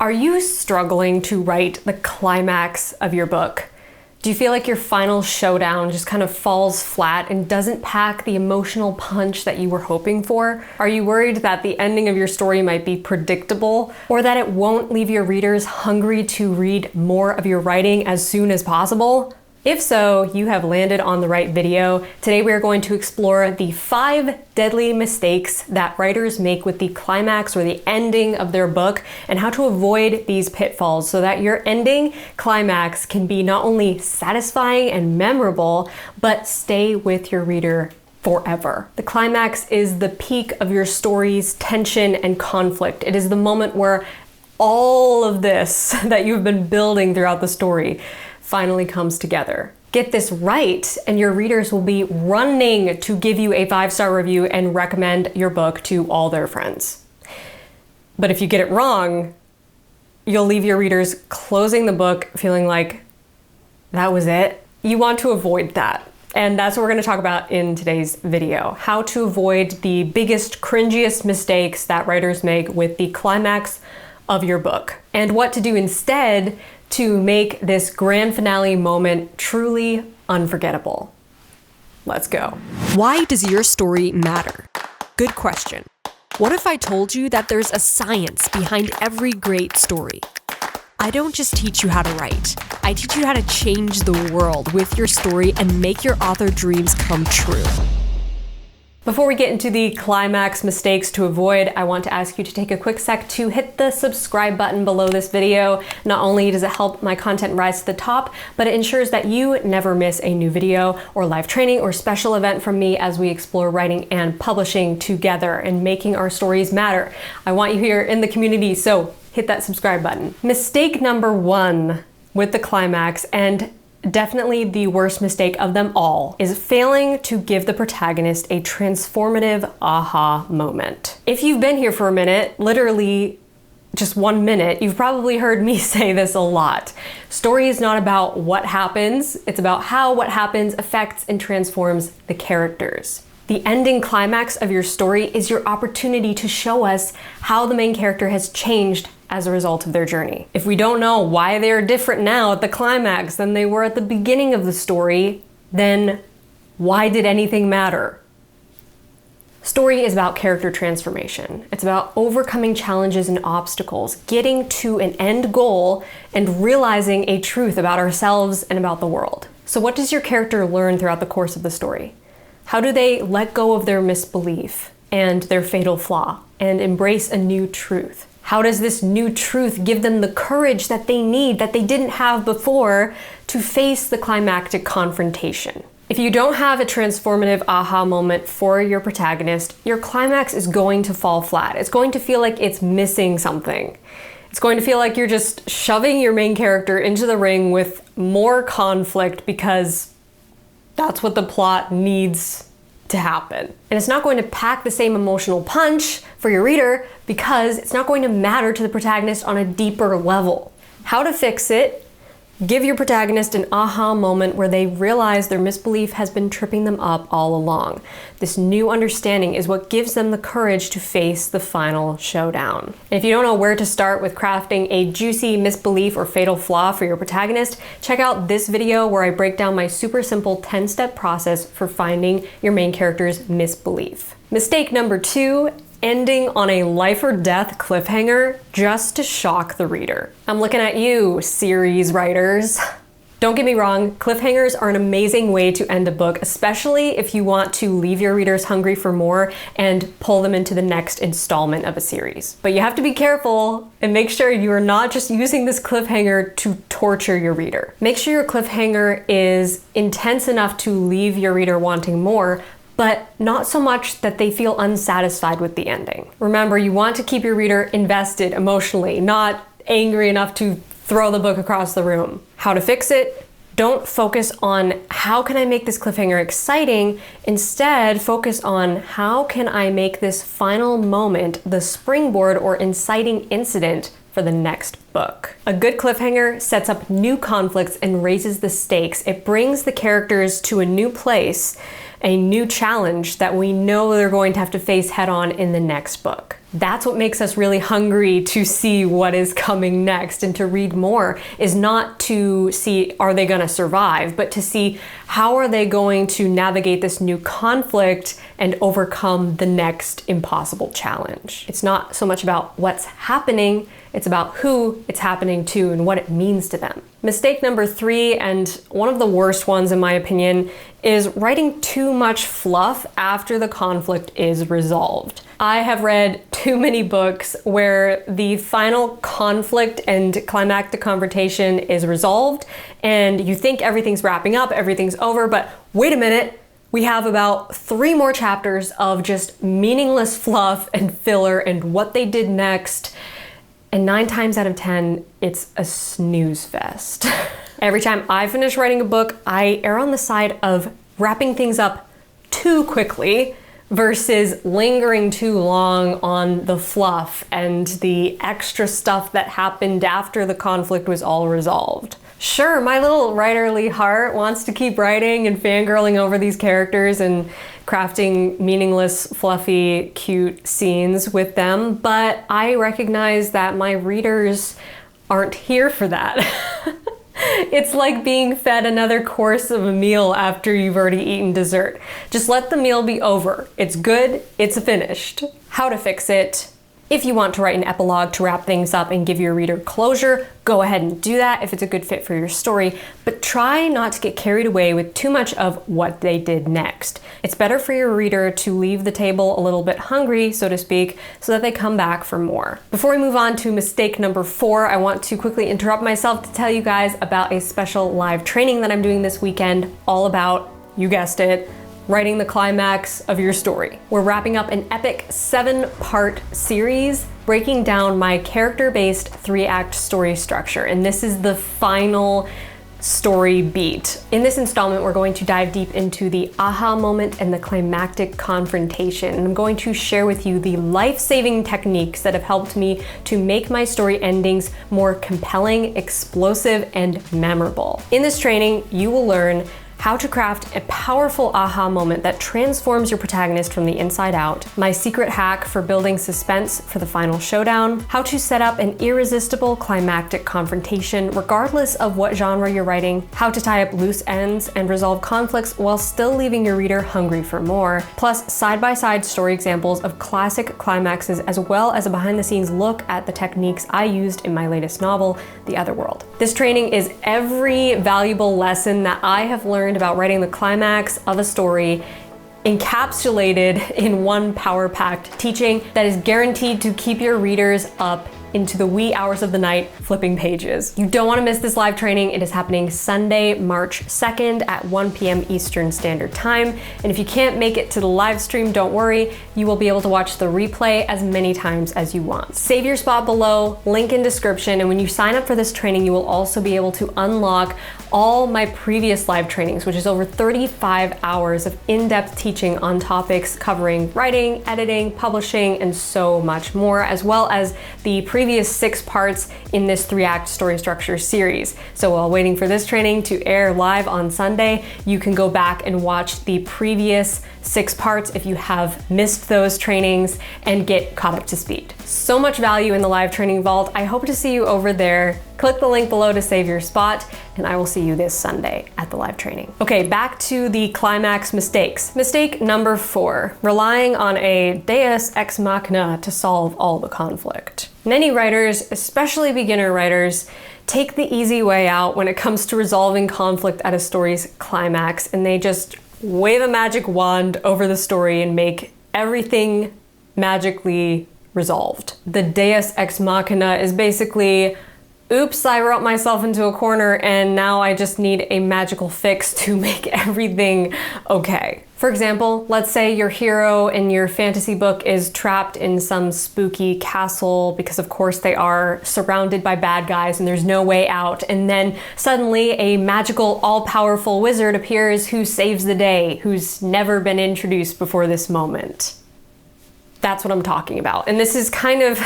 Are you struggling to write the climax of your book? Do you feel like your final showdown just kind of falls flat and doesn't pack the emotional punch that you were hoping for? Are you worried that the ending of your story might be predictable, or that it won't leave your readers hungry to read more of your writing as soon as possible? If so, you have landed on the right video. Today we are going to explore the 5 deadly mistakes that writers make with the climax or the ending of their book, and how to avoid these pitfalls so that your ending climax can be not only satisfying and memorable, but stay with your reader forever. The climax is the peak of your story's tension and conflict. It is the moment where all of this that you've been building throughout the story finally comes together. Get this right, and your readers will be running to give you a 5-star review and recommend your book to all their friends. But if you get it wrong, you'll leave your readers closing the book feeling like that was it. You want to avoid that. And that's what we're going to talk about in today's video. How to avoid the biggest, cringiest mistakes that writers make with the climax of your book, and what to do instead to make this grand finale moment truly unforgettable. Let's go. Why does your story matter? Good question. What if I told you that there's a science behind every great story? I don't just teach you how to write. I teach you how to change the world with your story and make your author dreams come true. Before we get into the climax mistakes to avoid, I want to ask you to take a quick sec to hit the subscribe button below this video. Not only does it help my content rise to the top, but it ensures that you never miss a new video or live training or special event from me as we explore writing and publishing together and making our stories matter. I want you here in the community, so hit that subscribe button. Mistake number 1 with the climax, and definitely the worst mistake of them all, is failing to give the protagonist a transformative aha moment. If you've been here for a minute, literally just 1 minute, you've probably heard me say this a lot. Story is not about what happens, it's about how what happens affects and transforms the characters. The ending climax of your story is your opportunity to show us how the main character has changed as a result of their journey. If we don't know why they're different now at the climax than they were at the beginning of the story, then why did anything matter? Story is about character transformation. It's about overcoming challenges and obstacles, getting to an end goal, and realizing a truth about ourselves and about the world. So what does your character learn throughout the course of the story? How do they let go of their misbelief and their fatal flaw and embrace a new truth? How does this new truth give them the courage that they need, that they didn't have before, to face the climactic confrontation? If you don't have a transformative aha moment for your protagonist, your climax is going to fall flat. It's going to feel like it's missing something. It's going to feel like you're just shoving your main character into the ring with more conflict because that's what the plot needs to happen. And it's not going to pack the same emotional punch for your reader because it's not going to matter to the protagonist on a deeper level. How to fix it? Give your protagonist an aha moment where they realize their misbelief has been tripping them up all along. This new understanding is what gives them the courage to face the final showdown. And if you don't know where to start with crafting a juicy misbelief or fatal flaw for your protagonist, check out this video where I break down my super simple 10-step process for finding your main character's misbelief. Mistake number 2, ending on a life or death cliffhanger just to shock the reader. I'm looking at you, series writers. Don't get me wrong, cliffhangers are an amazing way to end a book, especially if you want to leave your readers hungry for more and pull them into the next installment of a series. But you have to be careful and make sure you are not just using this cliffhanger to torture your reader. Make sure your cliffhanger is intense enough to leave your reader wanting more, but not so much that they feel unsatisfied with the ending. Remember, you want to keep your reader invested emotionally, not angry enough to throw the book across the room. How to fix it? Don't focus on how can I make this cliffhanger exciting. Instead, focus on how can I make this final moment the springboard or inciting incident for the next book. A good cliffhanger sets up new conflicts and raises the stakes. It brings the characters to a new place, a new challenge that we know they're going to have to face head on in the next book. That's what makes us really hungry to see what is coming next, and to read more is not to see are they gonna survive, but to see how are they going to navigate this new conflict and overcome the next impossible challenge. It's not so much about what's happening, it's about who it's happening to and what it means to them. Mistake number 3, and one of the worst ones in my opinion, is writing too much fluff after the conflict is resolved. I have read too many books where the final conflict and climactic confrontation is resolved and you think everything's wrapping up, everything's over, but wait a minute, we have about 3 more chapters of just meaningless fluff and filler and what they did next. And 9 times out of 10, it's a snooze fest. Every time I finish writing a book, I err on the side of wrapping things up too quickly versus lingering too long on the fluff and the extra stuff that happened after the conflict was all resolved. Sure, my little writerly heart wants to keep writing and fangirling over these characters and crafting meaningless, fluffy, cute scenes with them, but I recognize that my readers aren't here for that. It's like being fed another course of a meal after you've already eaten dessert. Just let the meal be over. It's good, it's finished. How to fix it? If you want to write an epilogue to wrap things up and give your reader closure, go ahead and do that if it's a good fit for your story, but try not to get carried away with too much of what they did next. It's better for your reader to leave the table a little bit hungry, so to speak, so that they come back for more. Before we move on to mistake number 4, I want to quickly interrupt myself to tell you guys about a special live training that I'm doing this weekend, all about, you guessed it, writing the climax of your story. We're wrapping up an epic 7-part series breaking down my character-based 3-act story structure, and this is the final story beat. In this installment, we're going to dive deep into the aha moment and the climactic confrontation, and I'm going to share with you the life-saving techniques that have helped me to make my story endings more compelling, explosive, and memorable. In this training, you will learn how to craft a powerful aha moment that transforms your protagonist from the inside out, my secret hack for building suspense for the final showdown, how to set up an irresistible climactic confrontation regardless of what genre you're writing, how to tie up loose ends and resolve conflicts while still leaving your reader hungry for more, plus side-by-side story examples of classic climaxes as well as a behind-the-scenes look at the techniques I used in my latest novel, The Other World. This training is every valuable lesson that I have learned about writing the climax of a story encapsulated in one power-packed teaching that is guaranteed to keep your readers up into the wee hours of the night flipping pages. You don't want to miss this live training. It is happening Sunday, March 2nd at 1 p.m. Eastern Standard Time. And if you can't make it to the live stream, don't worry. You will be able to watch the replay as many times as you want. Save your spot below, link in description. And when you sign up for this training, you will also be able to unlock all my previous live trainings, which is over 35 hours of in-depth teaching on topics covering writing, editing, publishing, and so much more, as well as the previous 6 parts in this 3-act story structure series. So while waiting for this training to air live on Sunday, you can go back and watch the previous 6 parts if you have missed those trainings and get caught up to speed. So much value in the live training vault. I hope to see you over there. Click the link below to save your spot, and I will see you this Sunday at the live training. Okay, back to the climax mistakes. Mistake number 4, relying on a Deus Ex Machina to solve all the conflict. Many writers, especially beginner writers, take the easy way out when it comes to resolving conflict at a story's climax, and they just wave a magic wand over the story and make everything magically resolved. The Deus Ex Machina is basically, oops, I wrote myself into a corner and now I just need a magical fix to make everything okay. For example, let's say your hero in your fantasy book is trapped in some spooky castle because of course they are surrounded by bad guys and there's no way out, and then suddenly a magical all-powerful wizard appears who saves the day, who's never been introduced before this moment. That's what I'm talking about. And this is kind of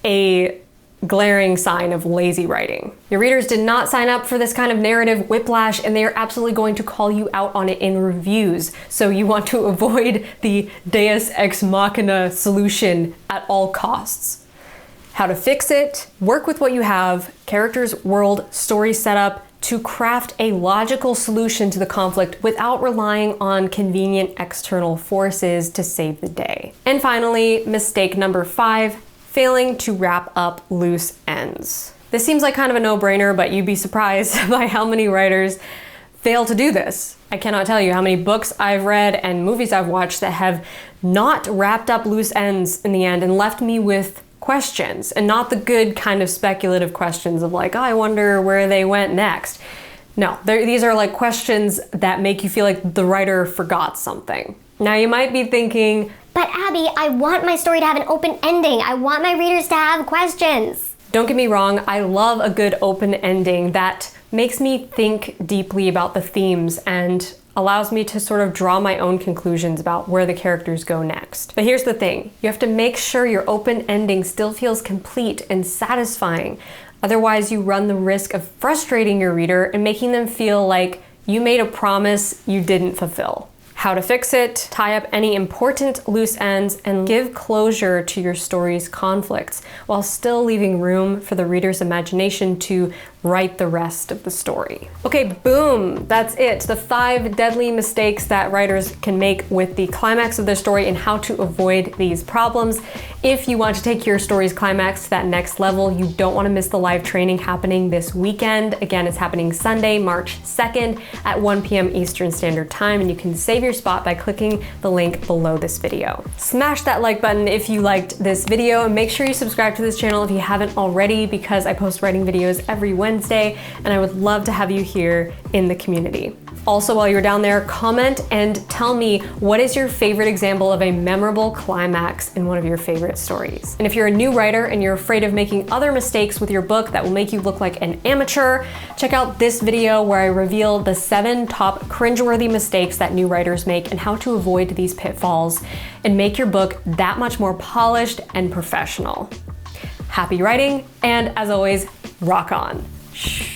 a glaring sign of lazy writing. Your readers did not sign up for this kind of narrative whiplash, and they are absolutely going to call you out on it in reviews. So you want to avoid the Deus Ex Machina solution at all costs. How to fix it: work with what you have, characters, world, story setup, to craft a logical solution to the conflict without relying on convenient external forces to save the day. And finally, mistake number 5, failing to wrap up loose ends. This seems like kind of a no-brainer, but you'd be surprised by how many writers fail to do this. I cannot tell you how many books I've read and movies I've watched that have not wrapped up loose ends in the end and left me with questions, and not the good kind of speculative questions of like, oh, I wonder where they went next. No, these are like questions that make you feel like the writer forgot something. Now you might be thinking, but Abby, I want my story to have an open ending. I want my readers to have questions. Don't get me wrong, I love a good open ending that makes me think deeply about the themes and allows me to sort of draw my own conclusions about where the characters go next. But here's the thing, you have to make sure your open ending still feels complete and satisfying. Otherwise, you run the risk of frustrating your reader and making them feel like you made a promise you didn't fulfill. How to fix it: tie up any important loose ends and give closure to your story's conflicts while still leaving room for the reader's imagination to write the rest of the story. Okay, boom, that's it. The 5 deadly mistakes that writers can make with the climax of their story and how to avoid these problems. If you want to take your story's climax to that next level, you don't want to miss the live training happening this weekend. Again, it's happening Sunday, March 2nd at 1 p.m. Eastern Standard Time, and you can save your spot by clicking the link below this video. Smash that like button if you liked this video, and make sure you subscribe to this channel if you haven't already, because I post writing videos every Wednesday, and I would love to have you here in the community. Also, while you're down there, comment and tell me, what is your favorite example of a memorable climax in one of your favorite stories? And if you're a new writer and you're afraid of making other mistakes with your book that will make you look like an amateur, check out this video where I reveal the 7 top cringeworthy mistakes that new writers make and how to avoid these pitfalls and make your book that much more polished and professional. Happy writing, and as always, rock on. Shh.